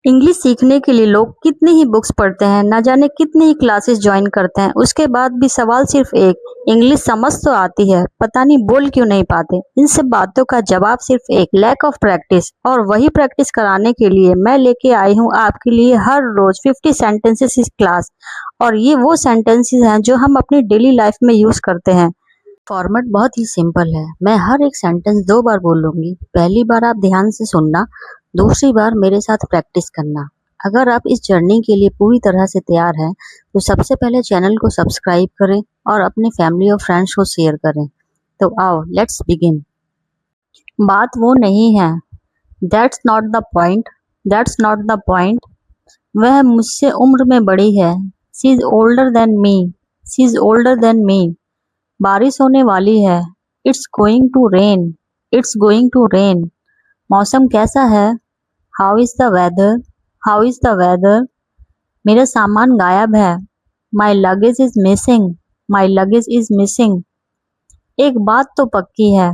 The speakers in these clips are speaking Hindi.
इंग्लिश सीखने के लिए लोग कितनी ही बुक्स पढ़ते हैं, ना जाने कितनी ही क्लासेस ज्वाइन करते हैं, उसके बाद भी सवाल सिर्फ एक, इंग्लिश समझ तो आती है, पता नहीं बोल क्यों नहीं पाते। इन सब बातों का जवाब सिर्फ एक, लैक ऑफ प्रैक्टिस। और वही प्रैक्टिस कराने के लिए मैं लेके आई हूँ आपके लिए हर रोज 50 सेंटेंसेस इस क्लास। और ये वो सेंटेंसेस हैं जो हम अपनी डेली लाइफ में यूज करते हैं। फॉर्मेट बहुत ही सिंपल है। मैं हर एक सेंटेंस 2 बार बोलूंगी। पहली बार आप ध्यान से सुनना, दूसरी बार मेरे साथ प्रैक्टिस करना। अगर आप इस जर्नी के लिए पूरी तरह से तैयार हैं, तो सबसे पहले चैनल को सब्सक्राइब करें और अपने फैमिली और फ्रेंड्स को शेयर करें। तो आओ लेट्स बिगिन। बात वो नहीं है, that's not the point, that's not the point. वह मुझसे उम्र में बड़ी है, she is older than me, she is older than me. बारिश होने वाली है, it's going to rain, it's going to rain. मौसम कैसा है, how is the weather, how is the weather. मेरा सामान गायब है, my luggage is missing, my luggage is missing. एक बात तो पक्की है,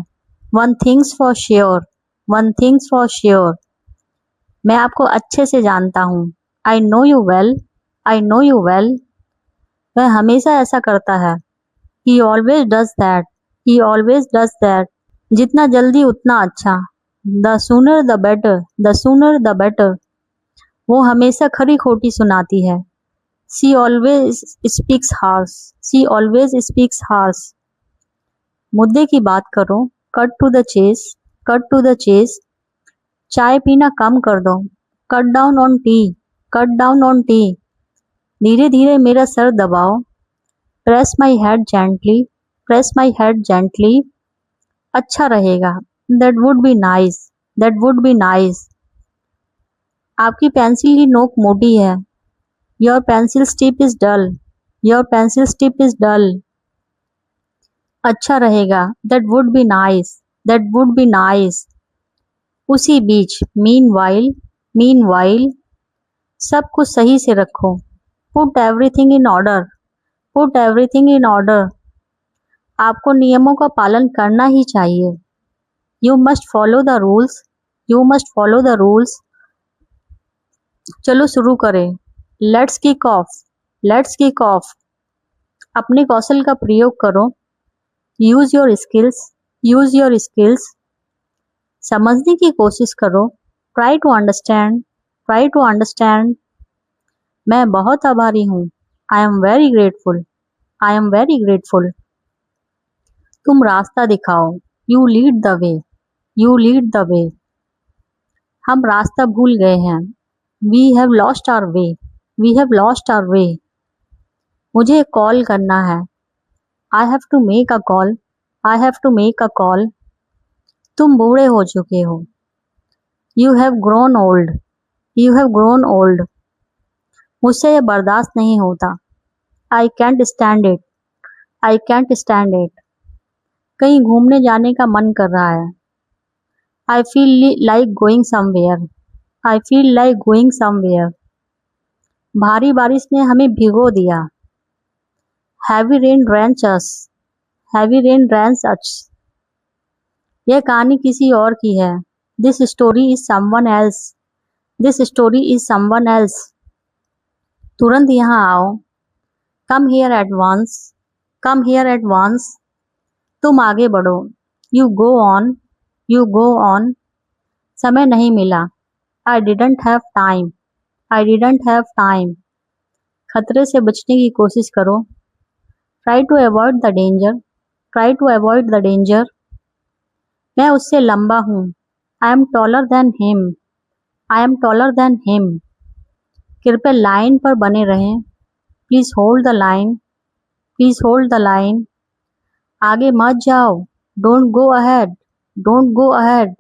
one things for sure, one things for sure. मैं आपको अच्छे से जानता हूँ, I know you well, I know you well. वह हमेशा ऐसा करता है, he always does that, he always does that। जितना जल्दी उतना अच्छा, the sooner the better, the sooner the better। वो हमेशा खरी खोटी सुनाती है, she always speaks harsh, she always speaks harsh। मुद्दे की बात करो, cut to the chase, cut to the chase। चाय पीना कम कर दो, cut down on tea, cut down on tea। धीरे धीरे मेरा सर दबाओ, press my head gently, press my head gently। अच्छा रहेगा, that would be nice, that would be nice। आपकी पेंसिल की नोक मोटी है, your pencil tip is dull, your pencil tip is dull। अच्छा रहेगा, that would be nice, that would be nice। उसी बीच, meanwhile, meanwhile। सब कुछ सही से रखो, put everything in order, put everything in order। आपको नियमों का पालन करना ही चाहिए, you must follow the rules, you must follow the rules। चलो शुरू करें, let's kick off, let's kick off. अपने कौशल का प्रयोग करो, use your skills, use your skills. समझने की कोशिश करो, try to understand, try to understand. मैं बहुत आभारी हूँ, I am very grateful, I am very grateful. तुम रास्ता दिखाओ, you lead the way, you lead the way. हम रास्ता भूल गए हैं, we have lost our way, we have lost our way. मुझे कॉल करना है, I have to make a call, I have to make a call. तुम बूढ़े हो चुके हो, you have grown old, you have grown old. मुझसे यह बर्दाश्त नहीं होता, I can't stand it, I can't stand it. कहीं घूमने जाने का मन कर रहा है, I feel like going somewhere, I feel like going somewhere. भारी बारिश ने हमें भिगो दिया, heavy rain drench us, heavy rain drench us. यह कहानी किसी और की है, this story is someone else, this story is someone else. तुरंत यहाँ आओ, come here at once, come here at once. तुम आगे बढ़ो, you go on, you go on. समय नहीं मिला, I didn't have time, I didn't have time. खतरे से बचने की कोशिश करो, try to avoid the danger, try to avoid the danger. मैं उससे लंबा हूँ, I am taller than him, I am taller than him. कृपया लाइन पर बने रहें, please hold the line, please hold the line. आगे मत जाओ, don't go ahead, don't go ahead.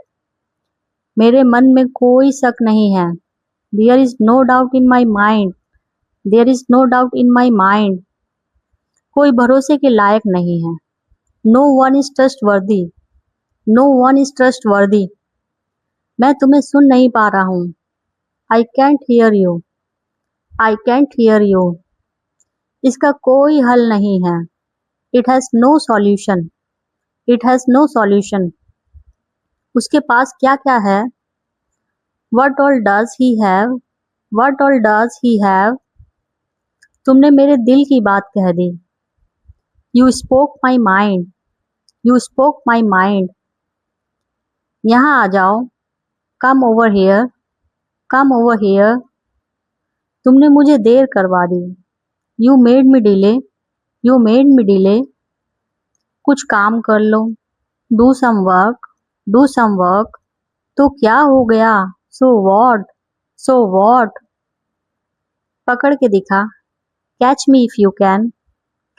मेरे मन में कोई शक नहीं है, there is no doubt in my mind, there is no doubt in my mind. कोई भरोसे के लायक नहीं है, no one is trustworthy, no one is trustworthy. मैं तुम्हें सुन नहीं पा रहा हूँ, I can't hear you, I can't hear you. इसका कोई हल नहीं है, it has no solution, it has no solution. उसके पास क्या क्या है, what all does he have, What all does he have? तुमने मेरे दिल की बात कह दी। You spoke my mind. You spoke my mind. यहाँ आ जाओ। Come over here. Come over here. तुमने मुझे देर करवा दी। You made me delay. You made me delay. कुछ काम कर लो। Do some work. Do some work. तो क्या हो गया? So what? So what? पकड़ के दिखा। Catch me if you can.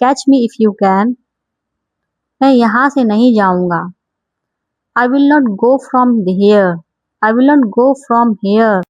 Catch me if you can. मैं यहाँ से नहीं जाऊँगा। I will not go from here. I will not go from here.